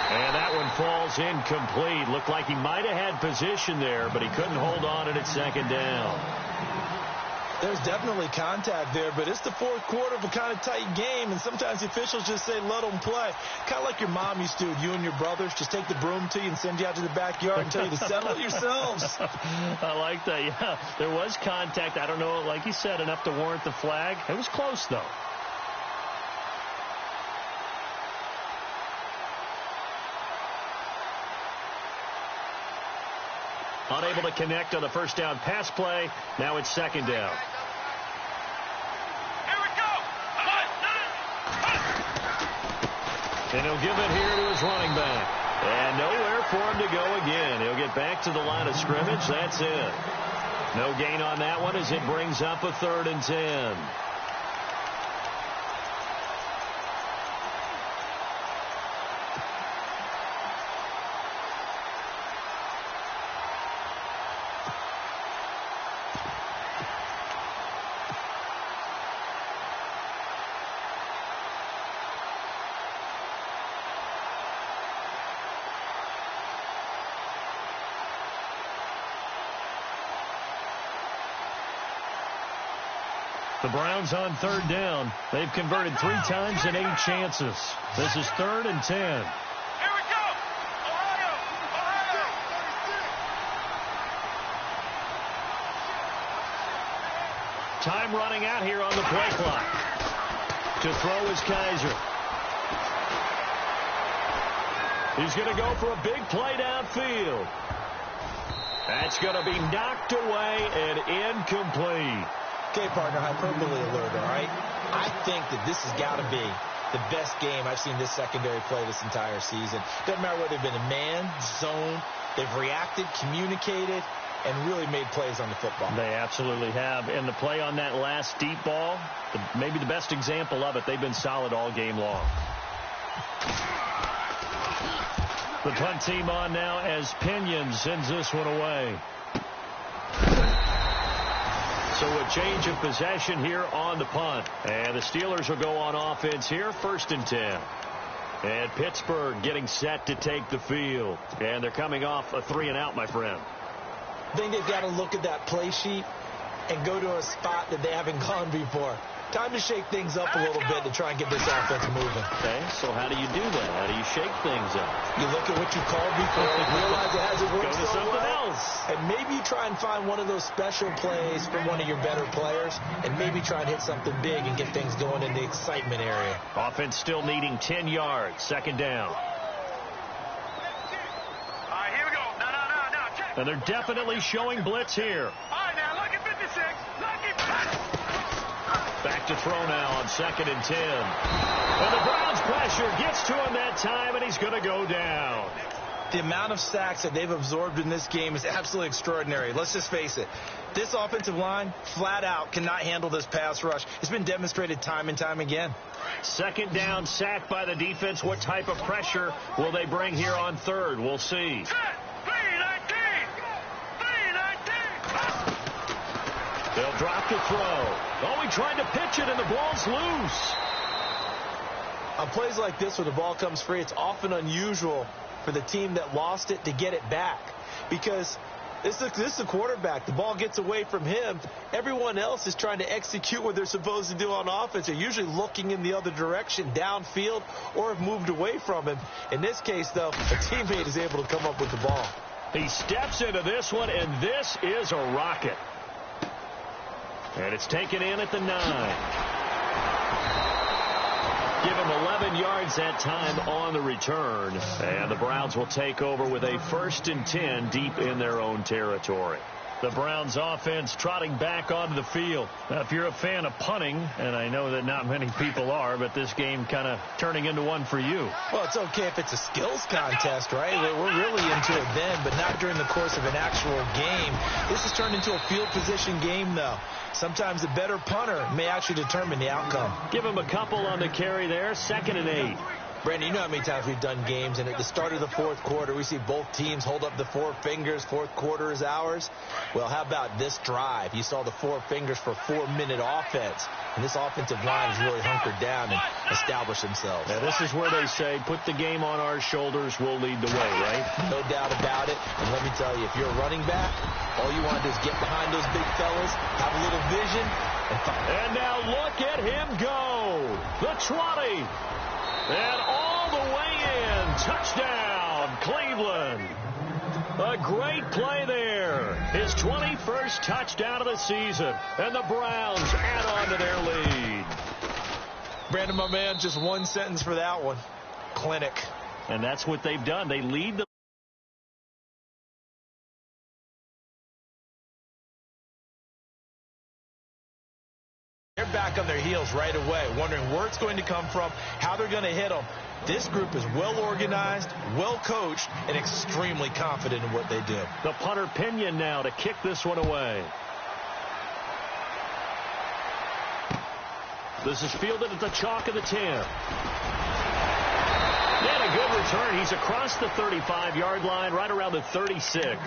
And that one falls incomplete. Looked like he might have had position there, but he couldn't hold on at 2nd down. There's definitely contact there, but it's the 4th quarter of a kind of tight game, and sometimes the officials just say, let them play. Kind of like your mom used to do, you and your brothers, just take the broom to you and send you out to the backyard and tell you to settle it yourselves. I like that, yeah. There was contact. I don't know, like you said, enough to warrant the flag. It was close, though. Unable to connect on the 1st down pass play. Now it's 2nd down. Here we go. And he'll give it here to his running back. And nowhere for him to go again. He'll get back to the line of scrimmage. That's it. No gain on that one as it brings up a 3rd and 10. The Browns on third down. They've converted 3 times in 8 chances. This is 3rd and 10. Here we go. Ohio. Ohio. Time running out here on the play clock. To throw is Kaiser. He's going to go for a big play downfield. That's going to be knocked away and incomplete. Okay, partner, hyperbole alert, all right? I think that this has got to be the best game I've seen this secondary play this entire season. Doesn't matter whether they've been a man, zone, they've reacted, communicated, and really made plays on the football. They absolutely have. And the play on that last deep ball, maybe the best example of it, they've been solid all game long. The punt team on now as Pinion sends this one away. So a change of possession here on the punt. And the Steelers will go on offense here, 1st and 10. And Pittsburgh getting set to take the field. And they're coming off a 3-and-out, my friend. I think they've got to look at that play sheet and go to a spot that they haven't gone before. Time to shake things up a little bit to try and get this offense moving. Okay, so how do you do that? How do you shake things up? You look at what you called before and realize it hasn't worked Go to something else. And maybe you try and find one of those special plays from one of your better players and maybe try and hit something big and get things going in the excitement area. Offense still needing 10 yards. 2nd down. All right, here we go. No. Check. And they're definitely showing blitz here. All right, now, lucky 56. Lucky 56. Back to throw now on 2nd and 10. And the Browns pressure gets to him that time, and he's going to go down. The amount of sacks that they've absorbed in this game is absolutely extraordinary. Let's just face it. This offensive line, flat out, cannot handle this pass rush. It's been demonstrated time and time again. 2nd down, sack by the defense. What type of pressure will they bring here on 3rd? We'll see. They'll drop the throw. Oh, he tried to pitch it, and the ball's loose. On plays like this where the ball comes free, it's often unusual for the team that lost it to get it back. Because this is the quarterback. The ball gets away from him. Everyone else is trying to execute what they're supposed to do on offense. They're usually looking in the other direction, downfield, or have moved away from him. In this case, though, a teammate is able to come up with the ball. He steps into this one, and this is a rocket. And it's taken in at the 9. Give him 11 yards that time on the return. And the Browns will take over with a 1st and 10 deep in their own territory. The Browns offense trotting back onto the field. Now, if you're a fan of punting, and I know that not many people are, but this game kind of turning into one for you. Well, it's okay if it's a skills contest, right? We're really into it then, but not during the course of an actual game. This has turned into a field position game, though. Sometimes a better punter may actually determine the outcome. Give him a couple on the carry there, 2nd and 8. Brandon, you know how many times we've done games, and at the start of the 4th quarter, we see both teams hold up the 4 fingers. 4th quarter is ours. Well, how about this drive? You saw the 4 fingers for 4-minute offense, and this offensive line has really hunkered down and established themselves. Now, this is where they say, put the game on our shoulders, we'll lead the way, right? No doubt about it. And let me tell you, if you're a running back, all you want to do is get behind those big fellas, have a little vision, and fire. And now look at him go. The 20. And all the way in. Touchdown, Cleveland. A great play there. His 21st touchdown of the season. And the Browns add on to their lead. Brandon, my man, just one sentence for that one. Clinic. And that's what they've done. They lead the They're back on their heels right away, wondering where it's going to come from, how they're going to hit them. This group is well organized, well coached, and extremely confident in what they do. The punter Pinion now to kick this one away. This is fielded at the chalk of the 10. And a good return. He's across the 35-yard line, right around the 36.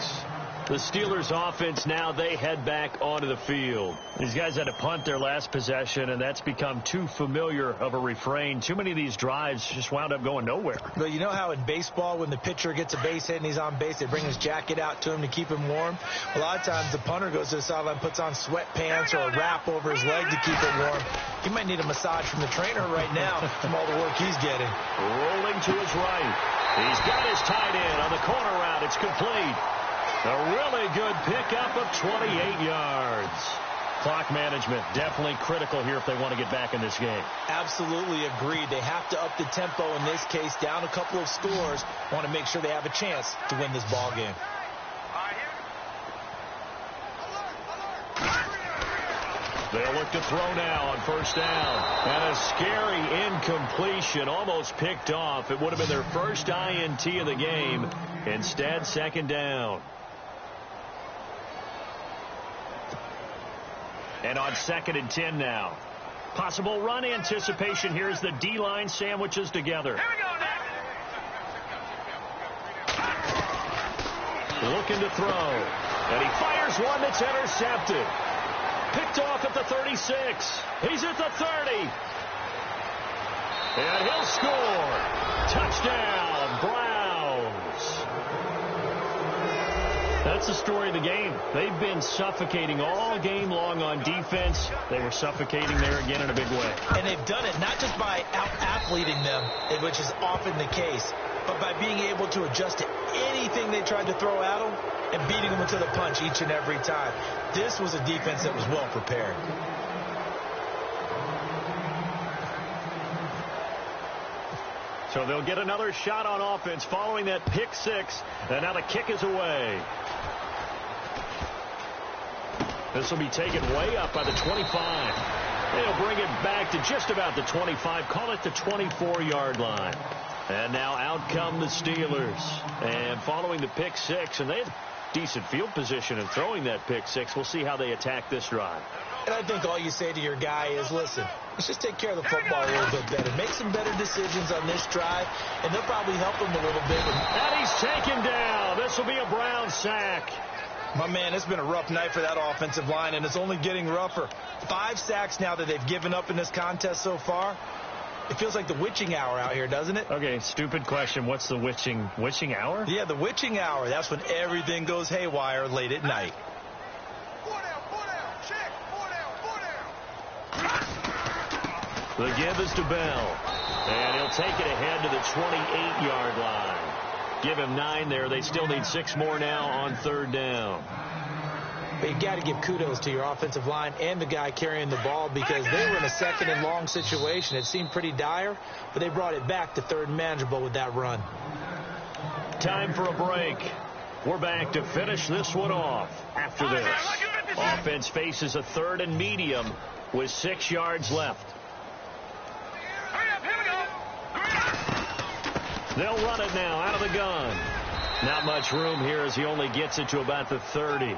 The Steelers offense now, they head back onto the field. These guys had to punt their last possession, and that's become too familiar of a refrain. Too many of these drives just wound up going nowhere. But you know how in baseball, when the pitcher gets a base hit and he's on base, they bring his jacket out to him to keep him warm? A lot of times the punter goes to the sideline, puts on sweatpants or a wrap over his leg to keep it warm. He might need a massage from the trainer right now from all the work he's getting. Rolling to his right. He's got his tight end on the corner route. It's complete. A really good pickup of 28 yards. Clock management definitely critical here if they want to get back in this game. Absolutely agreed. They have to up the tempo in this case, down a couple of scores. Want to make sure they have a chance to win this ball game. They'll look to throw now on first down. And a scary incompletion, almost picked off. It would have been their first INT of the game. Instead, second down. And on 2nd and 10 now. Possible run anticipation here as the D-line sandwiches together. Looking to throw. And he fires one that's intercepted. Picked off at the 36. He's at the 30. And he'll score. Touchdown, Browns. That's the story of the game. They've been suffocating all game long on defense. They were suffocating there again in a big way. And they've done it not just by out-athleting them, which is often the case, but by being able to adjust to anything they tried to throw at them and beating them into the punch each and every time. This was a defense that was well prepared. So they'll get another shot on offense following that pick six. And now the kick is away. This will be taken way up by the 25. They'll bring it back to just about the 25. Call it the 24-yard line. And now out come the Steelers. And following the pick six, and they had decent field position in throwing that pick six. We'll see how they attack this drive. And I think all you say to your guy is, listen, let's just take care of the football a little bit better. Make some better decisions on this drive, and they'll probably help him a little bit. And he's taken down. This will be a Brown sack. My man, it's been a rough night for that offensive line, and it's only getting rougher. 5 sacks now that they've given up in this contest so far. It feels like the witching hour out here, doesn't it? Okay, stupid question. What's the witching hour? Yeah, the witching hour. That's when everything goes haywire late at night. The give is to Bell. And he'll take it ahead to the 28-yard line. Give him 9 there. They still need 6 more now on 3rd down. But you got to give kudos to your offensive line and the guy carrying the ball because they were in a 2nd and long situation. It seemed pretty dire, but they brought it back to 3rd and manageable with that run. Time for a break. We're back to finish this one off after this. Offense faces a 3rd and medium with 6 yards left. They'll run it now out of the gun. Not much room here as he only gets it to about the 30.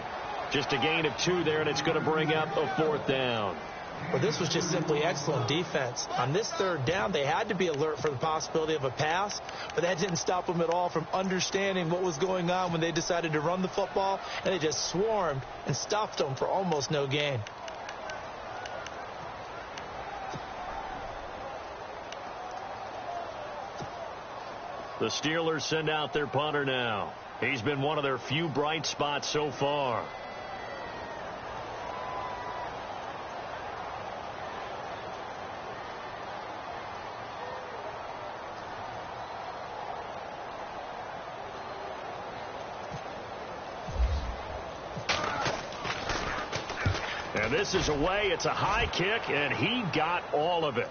Just a gain of 2 there, and it's going to bring up a 4th down. Well, this was just simply excellent defense. On this 3rd down, they had to be alert for the possibility of a pass, but that didn't stop them at all from understanding what was going on when they decided to run the football, and they just swarmed and stuffed them for almost no gain. The Steelers send out their punter now. He's been one of their few bright spots so far. And this is away. It's a high kick, and he got all of it.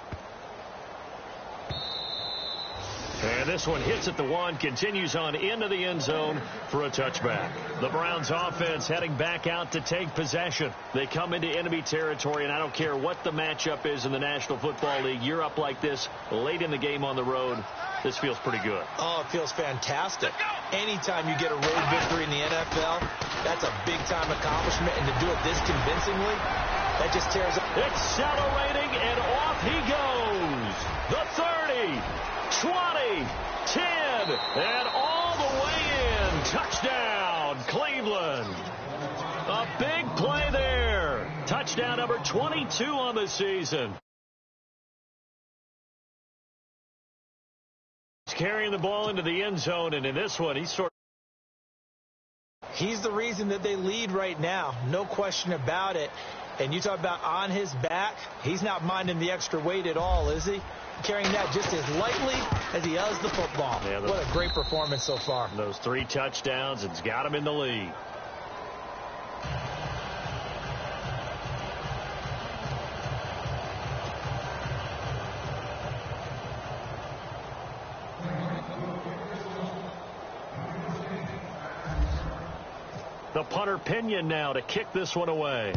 And this one hits at the 1, continues on into the end zone for a touchback. The Browns offense heading back out to take possession. They come into enemy territory, and I don't care what the matchup is in the National Football League. You're up like this late in the game on the road. This feels pretty good. Oh, it feels fantastic. Anytime you get a road victory in the NFL, that's a big-time accomplishment, and to do it this convincingly, that just tears up. Accelerating, and off he goes. The 30. 20, 10, and all the way in. Touchdown. touchdown, Cleveland. A big play there. Touchdown number 22 on the season. He's carrying the ball into the end zone, and in this one, he's the reason that they lead right now. No question about it. And you talk about on his back, he's not minding the extra weight at all, is he? Carrying that just as lightly as he does the football. Yeah, what a great performance so far. Those 3 touchdowns, it's got him in the lead. The punter Pinion now to kick this one away.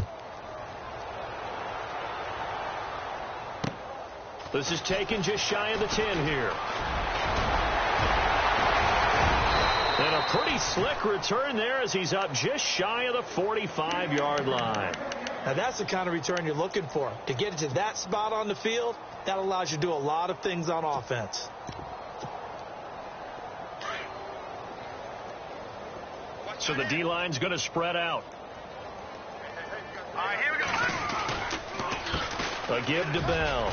This is taken just shy of the 10 here. And a pretty slick return there as he's up just shy of the 45-yard line. Now that's the kind of return you're looking for. To get it to that spot on the field, that allows you to do a lot of things on offense. So the D-line's going to spread out. All right, here we go. A give to Bell.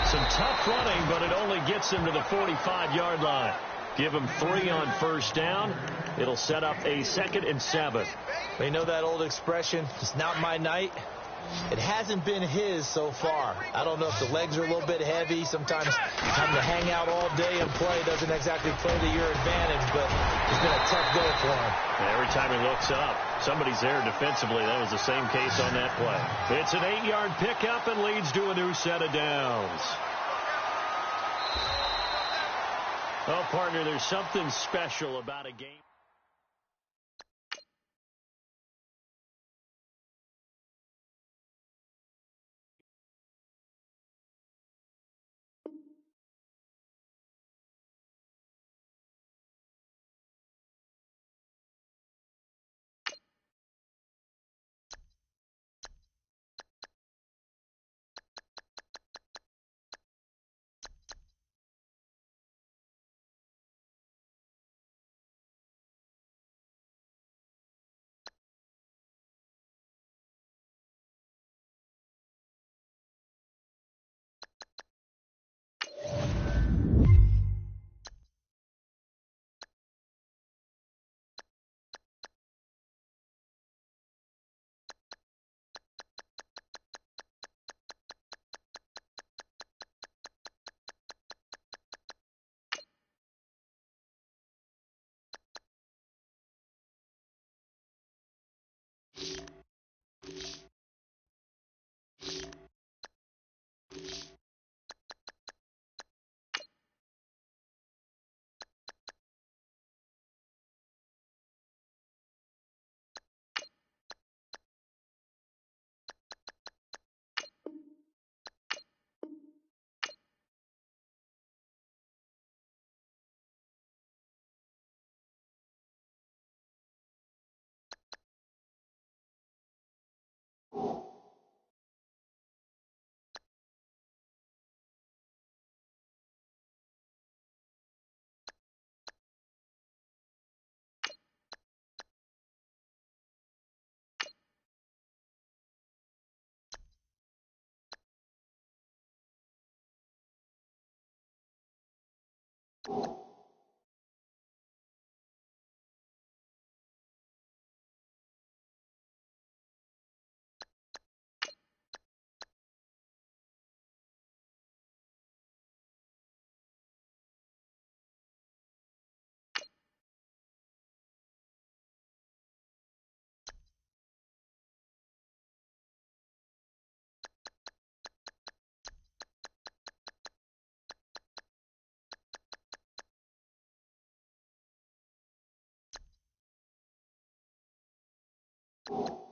Some tough running, but it only gets him to the 45-yard line. Give him 3 on first down. It'll set up a 2nd and 7. You know that old expression, it's not my night? It hasn't been his so far. I don't know if the legs are a little bit heavy. Sometimes having to hang out all day and play doesn't exactly play to your advantage, but it's been a tough day for him. Every time he looks up, somebody's there defensively. That was the same case on that play. It's an 8-yard pickup and leads to a new set of downs. Oh, partner, there's something special about a game. You